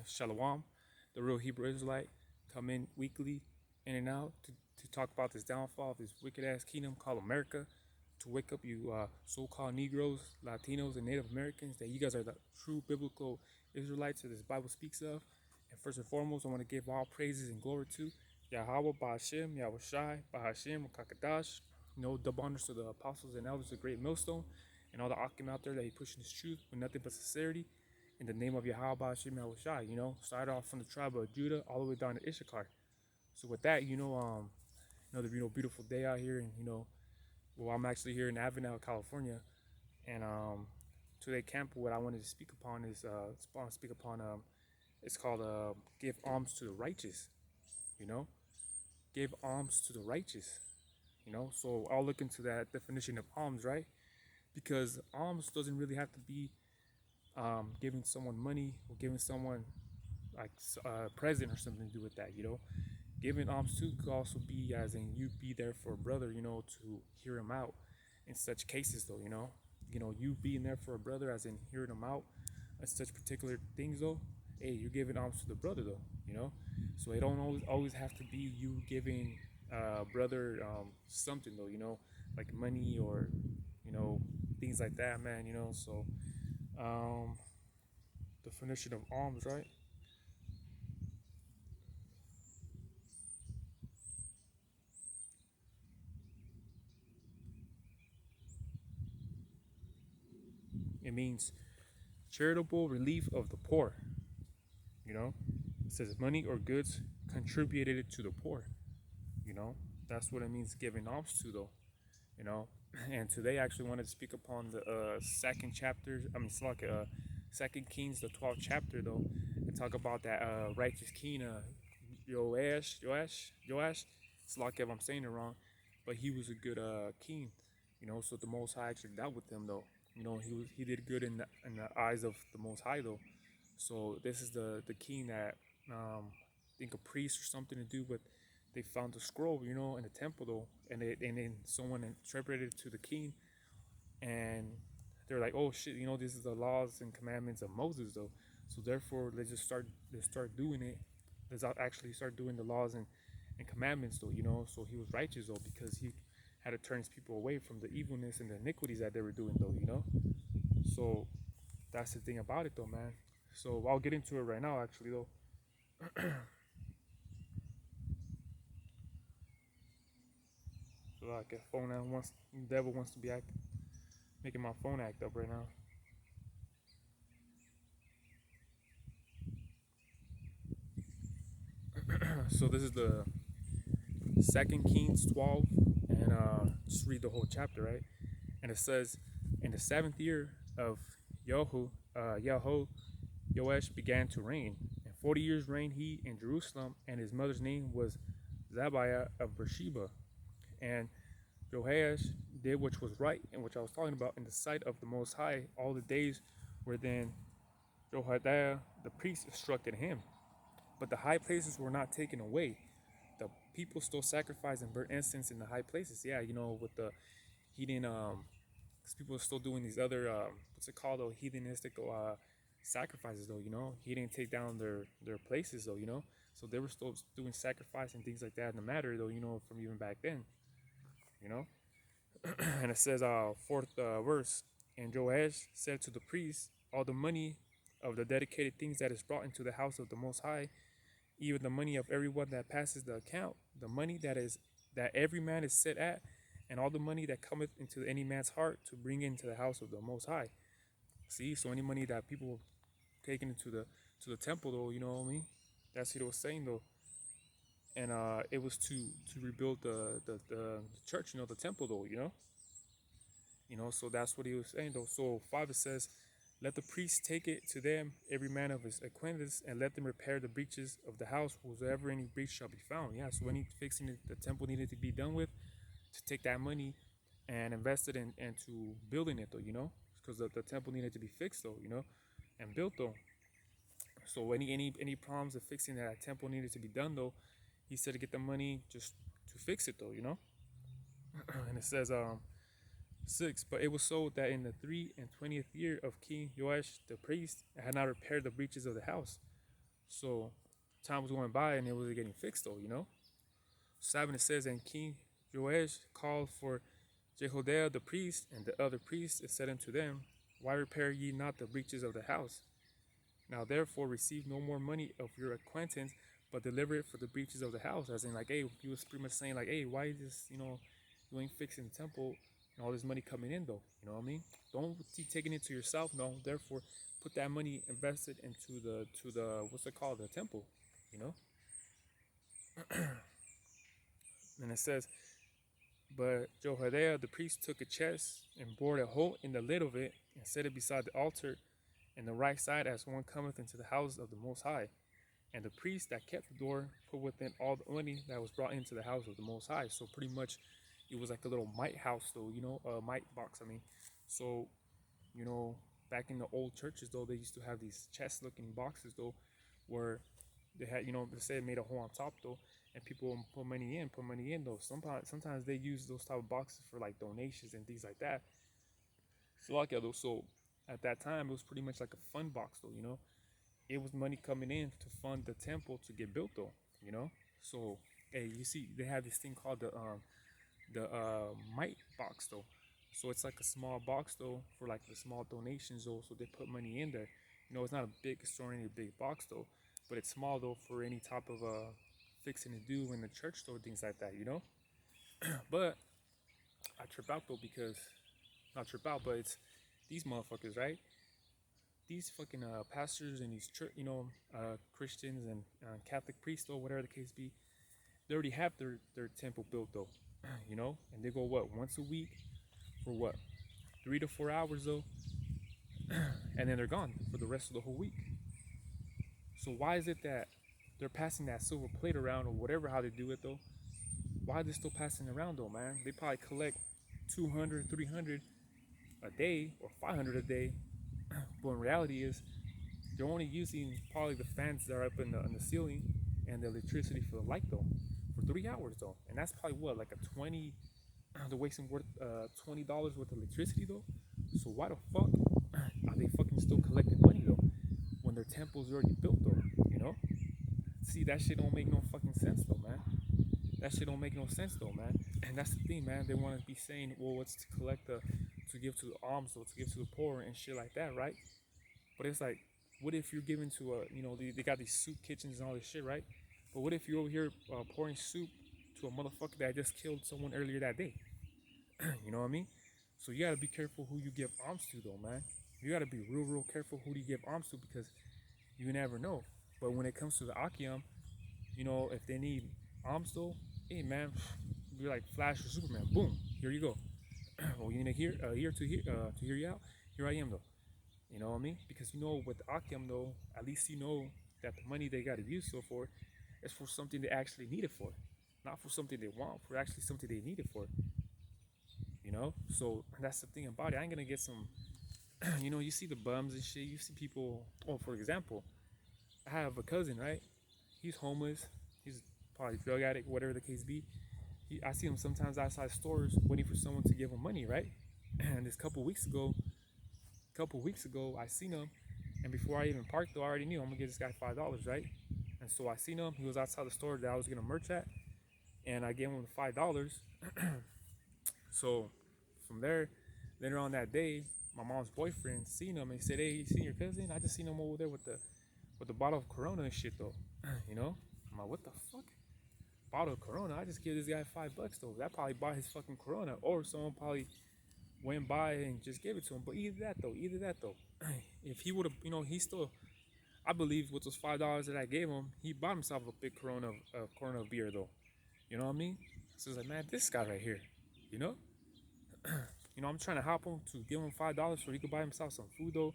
Shalom, the real Hebrew Israelite, come in weekly, in and out, to talk about this downfall of this wicked ass kingdom called America, to wake up you so-called Negroes, Latinos, and Native Americans that you guys are the true biblical Israelites that this Bible speaks of. And first and foremost, I want to give all praises and glory to Yahweh, Bahashem, Yahweh Shai, Bahashem, Kakadash, double honors to the apostles and elders, the great millstone, and all the Akim out there that he pushing his truth with nothing but sincerity in the name of Yahweh Hashem Shai, started off from the tribe of Judah all the way down to Issachar. So with that, another beautiful day out here, and well, I'm actually here in Avenal, California, and today camp what I wanted to speak upon is it's called give alms to the righteous, you know, give alms to the righteous, So I'll look into that definition of alms, right? Because alms doesn't really have to be giving someone money or giving someone like a present or something to do with that, Giving alms too could also be as in you be there for a brother, to hear him out in such cases though, you being there for a brother as in hearing him out in such particular things though, hey, you're giving alms to the brother though, So it don't always have to be you giving brother something though, like money or, things like that, man, so um, definition of alms, right? It means charitable relief of the poor. You know, it says money or goods contributed to the poor. You know, that's what it means giving alms to, though. You know, and today I actually wanted to speak upon the second chapter. I mean, it's like Second Kings, the 12th chapter, though, and talk about that righteous king, Joash. It's like if I'm saying it wrong, but he was a good king. So the Most High actually dealt with him, though. He did good in the eyes of the Most High, though. So this is the king that I think a priest or something to do with. They found the scroll, in the temple though, and then someone interpreted it to the king, and they're like, oh shit, this is the laws and commandments of Moses though. So therefore, let's start doing it. Let's actually start doing the laws and commandments though, So he was righteous though because he had to turn his people away from the evilness and the iniquities that they were doing though. So that's the thing about it though, man. So I'll get into it right now actually though. So like a phone that wants the devil wants to be making my phone act up right now. So this is the Second Kings 12, and just read the whole chapter, right? And it says, in the 7th year of Joash began to reign, and 40 years reigned he in Jerusalem, and his mother's name was Zabiah of Beersheba. And Joash did which was right, and which I was talking about in the sight of the Most High all the days where then Jehoiada the priest instructed him. But the high places were not taken away. The people still sacrificed and burnt incense in the high places. Yeah, with the heathen, because people are still doing these other, what's it called, though, heathenistic sacrifices, though, He didn't take down their places, though, So they were still doing sacrifice and things like that in the matter, though, from even back then, you know. And it says, fourth verse, and Joash said to the priests, all the money of the dedicated things that is brought into the house of the Most High, even the money of everyone that passes the account, the money that every man is set at, and all the money that cometh into any man's heart to bring into the house of the Most High. See, so any money that people taking into the temple, though, you know what I mean? That's what it was saying, though. And it was to rebuild the church, the temple, though, So that's what he was saying, though. So 5 it says, let the priests take it to them, every man of his acquaintance, and let them repair the breaches of the house, whosoever any breach shall be found. Yeah, so any fixing the temple needed to be done with, to take that money and invest it into building it, though, because the temple needed to be fixed, though, and built, though. So any problems of fixing that temple needed to be done, though, he said to get the money just to fix it, though, And it says 6. But it was so that in the 3 and 20th year of King Joash the priest had not repaired the breaches of the house. So time was going by and it was getting fixed though, 7, it says, and King Joash called for Jehoiada the priest and the other priests and said unto them, why repair ye not the breaches of the house? Now therefore receive no more money of your acquaintance, but deliver it for the breaches of the house. As in, like, hey, he was pretty much saying, like, hey, why is this, you ain't fixing the temple and all this money coming in though? You know what I mean? Don't keep taking it to yourself. No, therefore put that money invested into the what's it called, the temple, you know. And it says, but Jehoiada the priest took a chest and bored a hole in the lid of it and set it beside the altar in the right side as one cometh into the house of the Most High. And the priest that kept the door put within all the money that was brought into the house of the Most High. So pretty much it was like a little mite house though, a mite box, I mean. So, back in the old churches though, they used to have these chest looking boxes though, where they had, they said made a hole on top though, and people put money in though. Sometimes they use those type of boxes for like donations and things like that. So like though, so at that time it was pretty much like a fund box though. It was money coming in to fund the temple to get built though. So hey, you see they have this thing called the mite box though. So it's like a small box though for like the small donations though. So they put money in there. It's not a big store, any big box though, but it's small though for any type of fixing to do in the church though, things like that. But I trip out though because not trip out, but it's these motherfuckers, right? These fucking pastors and these church, Christians and Catholic priests or whatever the case be, they already have their temple built though, and they go what, once a week for what, 3 to 4 hours though, and then they're gone for the rest of the whole week. So why is it that they're passing that silver plate around or whatever how they do it though? Why are they still passing around though, man? They probably collect 200, 300 a day or 500 a day. But in reality is they're only using probably the fans that are up in the ceiling and the electricity for the light though for 3 hours though, and that's probably what, like a 20. They're wasting worth $20 worth of electricity though. So why the fuck are they fucking still collecting money though when their temple's already built though? See, that shit don't make no fucking sense though, man. That shit don't make no sense though, man. And that's the thing, man. They want to be saying, well, it's to collect to give to the alms or to give to the poor and shit like that, right? But it's like, what if you're giving to they got these soup kitchens and all this shit, right? But what if you're over here pouring soup to a motherfucker that just killed someone earlier that day? You know what I mean? So you gotta be careful who you give alms to though, man. You gotta be real careful who you give alms to because you never know. But when it comes to the Akiam, if they need alms though, hey man, you're like Flash or Superman. Boom, here you go. Well, you need to hear you out. Here I am though. You know what I mean? Because with Akiam though, at least that the money they gotta use for is for something they actually need it for, not for something they want, for actually something they need it for. So that's the thing about it. I ain't gonna get some. You see the bums and shit. You see people. Oh, for example, I have a cousin, right? He's homeless. He's probably drug addict, whatever the case be. I see him sometimes outside stores waiting for someone to give him money, right? And this couple weeks ago, I seen him, and before I even parked, though, I already knew I'm gonna give this guy $5, right? And so I seen him. He was outside the store that I was gonna merch at, and I gave him the $5. So from there, later on that day, my mom's boyfriend seen him and said, "Hey, you seen your cousin? I just seen him over there with the bottle of Corona and shit, though." I'm like, what the fuck? Bottle of Corona? I just gave this guy $5 though. That probably bought his fucking Corona, or someone probably went by and just gave it to him. But either that though. If he would have, he still, I believe with those $5 that I gave him, he bought himself a big Corona beer though. You know what I mean? So it's like, man, this guy right here, you know. I'm trying to hop him to give him $5 so he could buy himself some food though.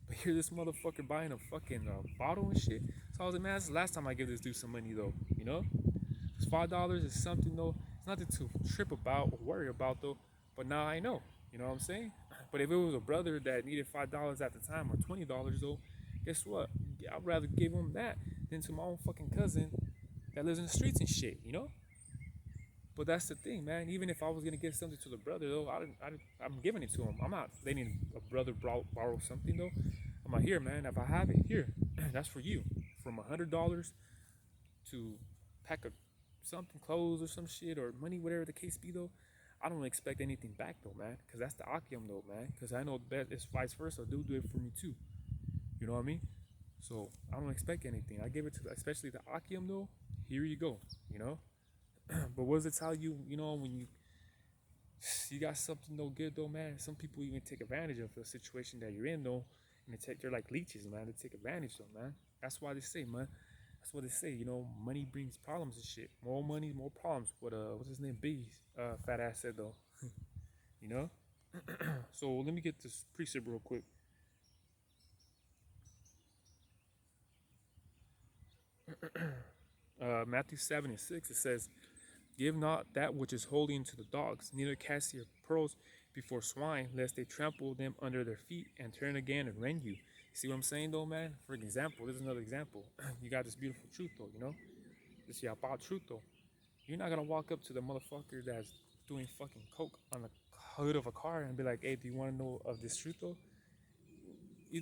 But here this motherfucker buying a fucking bottle and shit. So I was like, man, that's the last time I give this dude some money though. This $5 is something though. It's nothing to trip about or worry about though. But now I know. You know what I'm saying? But if it was a brother that needed $5 at the time or $20 though, guess what? I'd rather give him that than to my own fucking cousin that lives in the streets and shit. But that's the thing, man. Even if I was gonna give something to the brother, though, I'm giving it to him. I'm not letting a brother borrow something, though. I'm like, here, man. If I have it, here, that's for you. From $100 to pack of something, clothes or some shit or money, whatever the case be, though. I don't expect anything back, though, man. Cause that's the Akim, though, man. Cause I know that it's vice versa. They'll do it for me too. You know what I mean? So I don't expect anything. I give it to, especially the Akim, though. Here you go. You know. But what does it tell you? You know, when you got something no good though, man. Some people even take advantage of the situation that you're in though, and they're like leeches, man. They take advantage though, man. That's why they say, man. That's what they say. You know, money brings problems and shit. More money, more problems. What what's his name? B. Fat ass said though. You know. So let me get this precept real quick. Matthew 7:6. It says, "Give not that which is holy unto the dogs, neither cast your pearls before swine, lest they trample them under their feet and turn again and rend you." See what I'm saying, though, man? For example, this is another example. You got this beautiful truth, though, you know? This Yapa truth, though. You're not gonna walk up to the motherfucker that's doing fucking coke on the hood of a car and be like, "Hey, do you want to know of this truth, though?"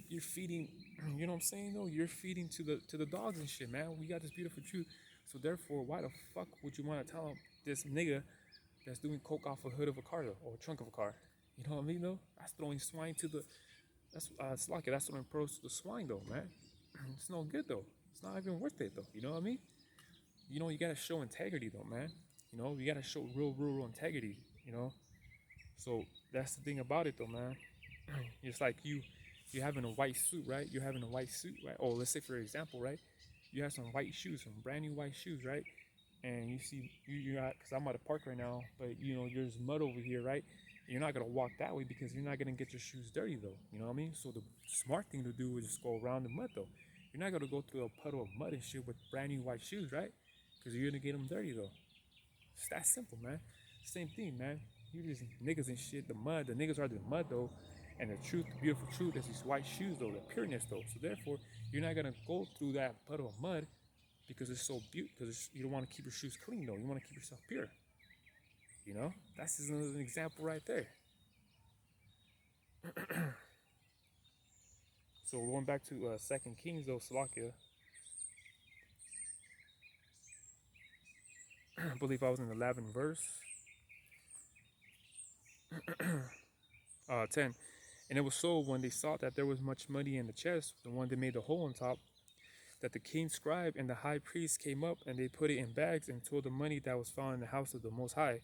You're feeding, you know what I'm saying, though? You're feeding to the dogs and shit, man. We got this beautiful truth. So therefore, why the fuck would you want to tell this nigga that's doing coke off a hood of a car though, or a trunk of a car? You know what I mean though? That's throwing swine to the it's like it. That's throwing pearls to the swine though, man. It's no good though. It's not even worth it though. You know what I mean? You know, you gotta show integrity though, man. You know, you gotta show real integrity. You know, so that's the thing about it though, man. It's like you having a white suit, right? You're having a white suit, right? Oh, let's say for example, right? You have some white shoes, some brand new white shoes, right? And you see you're not, because I'm at a park right now, but you know there's mud over here, right? You're not gonna walk that way because you're not gonna get your shoes dirty though. You know what I mean? So the smart thing to do is just go around the mud though. You're not gonna go through a puddle of mud and shit with brand new white shoes, right? Because you're gonna get them dirty though. It's that simple, man. Same thing, man. You just niggas and shit. The niggas are the mud though, and the truth, the beautiful truth, is these white shoes though, the pureness though. So therefore, you're not gonna go through that puddle of mud because it's so beautiful. Because you don't want to keep your shoes clean though. You want to keep yourself pure. You know, that's just another example right there. So going back to Second Kings though, Salakia, I believe I was in the 11th verse, 10. And it was so when they saw that there was much money in the chest, the one that made the hole on top, that the king's scribe and the high priest came up and they put it in bags and told the money that was found in the house of the Most High.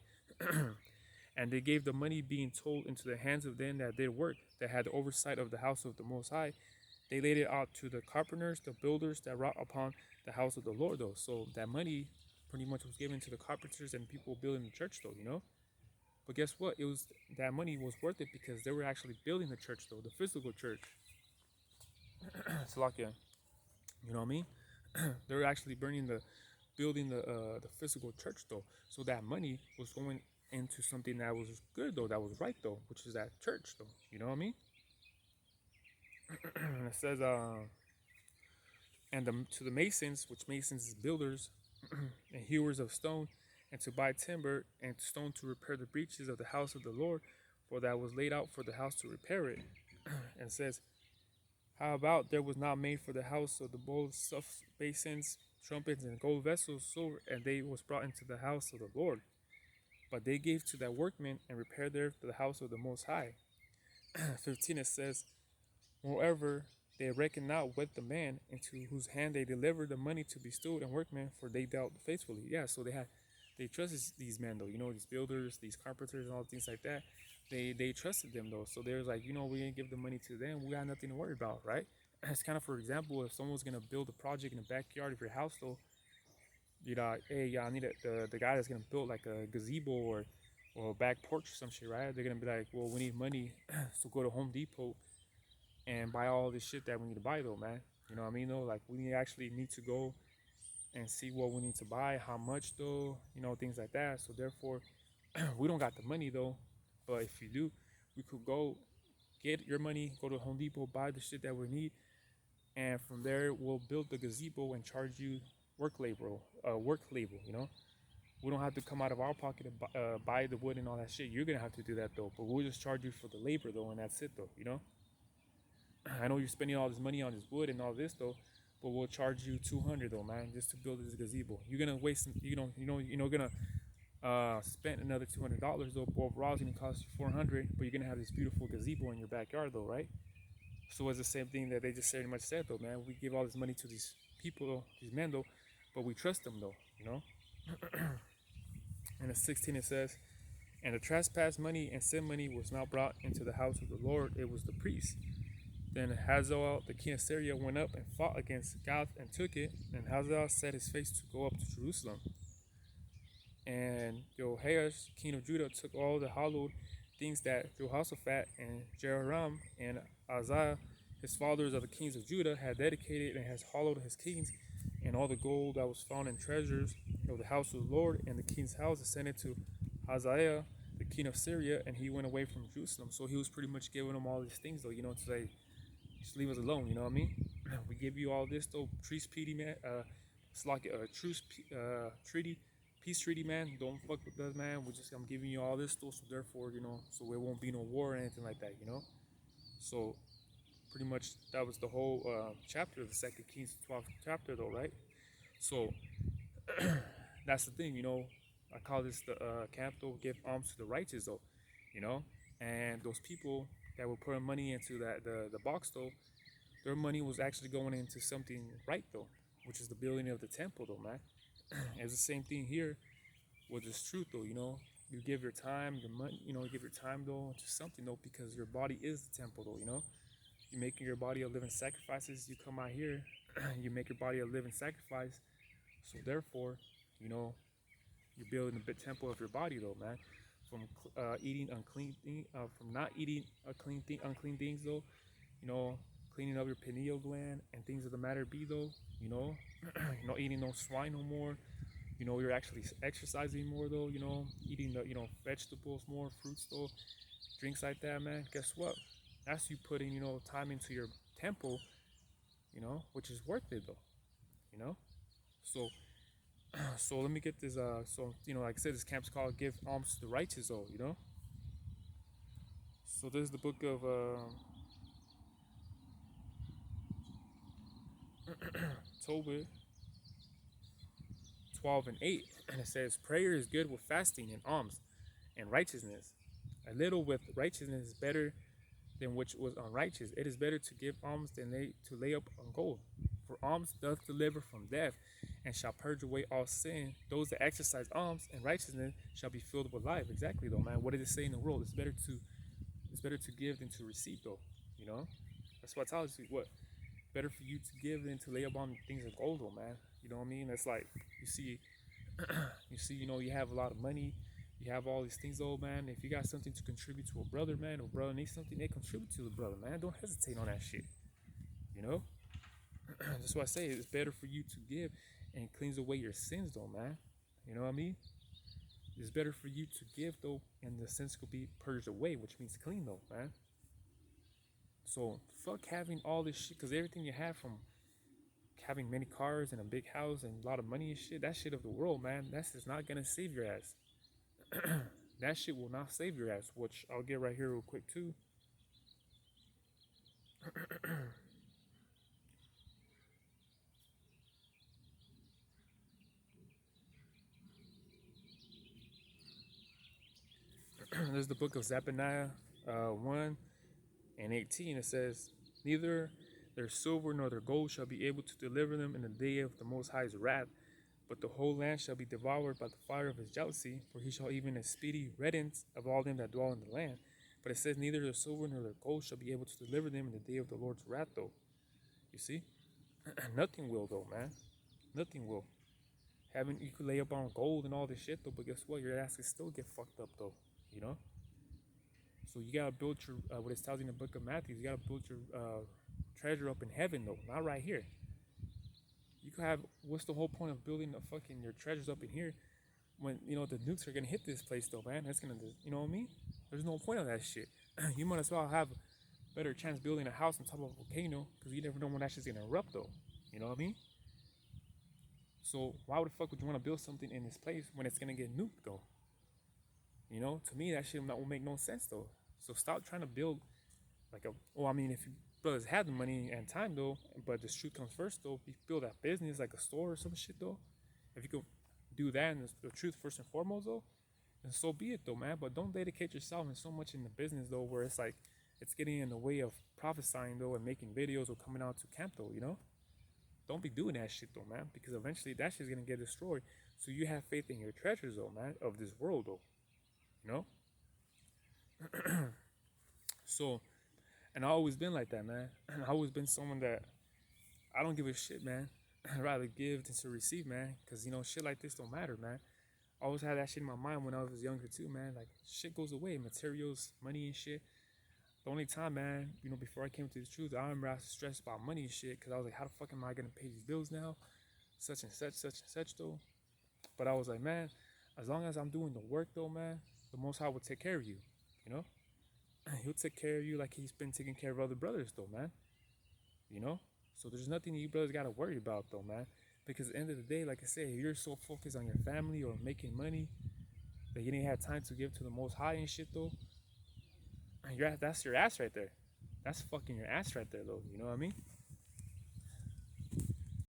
And they gave the money being told into the hands of them that did work, that had the oversight of the house of the Most High. They laid it out to the carpenters, the builders that wrought upon the house of the Lord, though. So that money pretty much was given to the carpenters and people building the church, though, you know? But guess what? It was that money was worth it because they were actually building the church, though, the physical church. Salakia, you know what I mean? They were actually building the physical church, though. So that money was going into something that was good, though, that was right, though, which is that church, though. You know what I mean? And it says, and to the masons, which masons is builders and hewers of stone, and to buy timber and stone to repair the breaches of the house of the Lord, for that was laid out for the house to repair it. And says, how about there was not made for the house of the bowls, stuff, basins, trumpets, and gold vessels, silver, and they was brought into the house of the Lord. But they gave to that workman and repaired there the house of the Most High. 15 it says, moreover, they reckoned not with the man into whose hand they delivered the money to be steward and workmen, for they dealt faithfully. Yeah, so they trusted these men though, you know, these builders, these carpenters, and all things like that. They trusted them though, so there's like, you know, we didn't give the money to them. We got nothing to worry about, right? It's kind of, for example, if someone's gonna build a project in the backyard of your house though, you know, hey, yeah, I need the guy that's gonna build like a gazebo or a back porch or some shit, right? They're gonna be like, well, we need money, so go to Home Depot and buy all this shit that we need to buy though, man. You know what I mean though? Like we actually need to go and see what we need to buy, how much though, you know, things like that. So therefore, we don't got the money though, but if you do, we could go get your money, go to Home Depot, buy the shit that we need, and from there we'll build the gazebo and charge you work labor, you know. We don't have to come out of our pocket to buy the wood and all that shit. You're gonna have to do that though, but we'll just charge you for the labor though, and that's it though. I know you're spending all this money on this wood and all this though, but we'll charge you 200 though, man, just to build this gazebo. You're gonna waste, gonna spend another $200 though. But overall, it's gonna cost you 400, but you're gonna have this beautiful gazebo in your backyard though, right? So it's the same thing that they just pretty much said though, man. We give all this money to these people though, these men though, but we trust them though. And at 16 it says, and the trespass money and sin money was not brought into the house of the Lord, it was the priest. Then Hazael, the king of Syria, went up and fought against Gath and took it. And Hazael set his face to go up to Jerusalem. And Jehoash, king of Judah, took all the hallowed things that Jehoshaphat and Jehoram and Isaiah, his fathers of the kings of Judah, had dedicated, and has hallowed his kings, and all the gold that was found in treasures of the house of the Lord and the king's house ascended to Hazael, the king of Syria, and he went away from Jerusalem. So he was pretty much giving them all these things, though, to say, just leave us alone, you know what I mean? We give you all this, though, peace treaty, man. It's like a peace treaty, man. Don't fuck with us, man. I'm giving you all this, though, so therefore, so there won't be no war or anything like that, So pretty much that was the whole chapter of the Second Kings 12th chapter, though, right? So that's the thing, I call this the camp, though, give alms to the righteous, though, and those people that were putting money into the box, though, their money was actually going into something right, though, which is the building of the temple, though, man. It's the same thing here with this truth, though, you give your time, your money, give your time, though, to something, though, because your body is the temple, though, you're making your body a living sacrifices. You come out here, you make your body a living sacrifice, so therefore, you're building a big temple of your body, though, man. From eating unclean thing, from not eating unclean things, though, cleaning up your pineal gland and things of the matter be, though, not eating no swine no more, you're actually exercising more, though, eating the vegetables more, fruits, though, drinks like that, man. Guess what? That's you putting time into your temple, which is worth it, though, so so let me get this like I said, this camp's called give alms to the righteous, though, so this is the book of Tobit 12 and 8, and it says, prayer is good with fasting and alms and righteousness. A little with righteousness is better than which was unrighteous. It is better to give alms than to lay up on gold. For alms doth deliver from death, and shall purge away all sin. Those that exercise alms and righteousness shall be filled with life. Exactly, though, man. What did it say in the world? It's better to give than to receive, though. That's what tells you what better for you to give than to lay up on things of gold, though, man. You know what I mean? It's like you see, you have a lot of money. You have all these things, though, man. If you got something to contribute to a brother, man, or brother needs something, they contribute to the brother, man. Don't hesitate on that shit. That's why I say it's better for you to give and cleans away your sins, though, man. You know what I mean? It's better for you to give, though, and the sins could be purged away, which means clean, though, man. So fuck having all this shit, because everything you have, from having many cars and a big house and a lot of money and shit, that shit of the world, man, that's just not gonna save your ass. That shit will not save your ass, which I'll get right here real quick too. There's the book of Zephaniah 1 and 18. It says, neither their silver nor their gold shall be able to deliver them in the day of the Most High's wrath, but the whole land shall be devoured by the fire of his jealousy, for he shall even a speedy riddance of all them that dwell in the land. But it says, neither their silver nor their gold shall be able to deliver them in the day of the Lord's wrath, though. You see? Nothing will, though, man. Nothing will. You could lay up on gold and all this shit, though, but guess what? Your ass can still get fucked up, though. So you gotta build your, what it tells you in the book of Matthew, you gotta build your treasure up in heaven, though, not right here. You could have, what's the whole point of building your treasures up in here when, the nukes are gonna hit this place, though, man? That's gonna, you know what I mean? There's no point of that shit. You might as well have a better chance building a house on top of a volcano, because you never know when that shit's gonna erupt, though. You know what I mean? So why the fuck would you want to build something in this place when it's gonna get nuked though? You know, to me that shit will make no sense though. So stop trying to build like a. Well, I mean, if you brothers have the money and time though, but the truth comes first though. If you build that business like a store or some shit though, if you could do that and the truth first and foremost though, then so be it though, man. But don't dedicate yourself in so much in the business though, where it's like it's getting in the way of prophesying though and making videos or coming out to camp though. You know, don't be doing that shit though, man, because eventually that shit's gonna get destroyed. So you have faith in your treasures though, man, of this world though. You know. So, and I always been like that, man. I always been someone that I don't give a shit, man. I'd rather give than to receive, man. Cause you know shit like this don't matter, man. I always had that shit in my mind when I was younger too, man. Like shit goes away, materials, money and shit. The only time, man, you know, before I came to the truth, I remember I was stressed about money and shit, cause I was like, how the fuck am I gonna pay these bills now? Such and such, such and such though. But I was like, man, as long as I'm doing the work though, man, the Most High will take care of you. You know, He'll take care of you like He's been taking care of other brothers though, man. You know, so there's nothing you brothers gotta worry about though, man. Because at the end of the day, like I said, you're so focused on your family or making money that you didn't have time to give to the Most High and shit though. That's your ass right there. That's fucking your ass right there though. You know what I mean?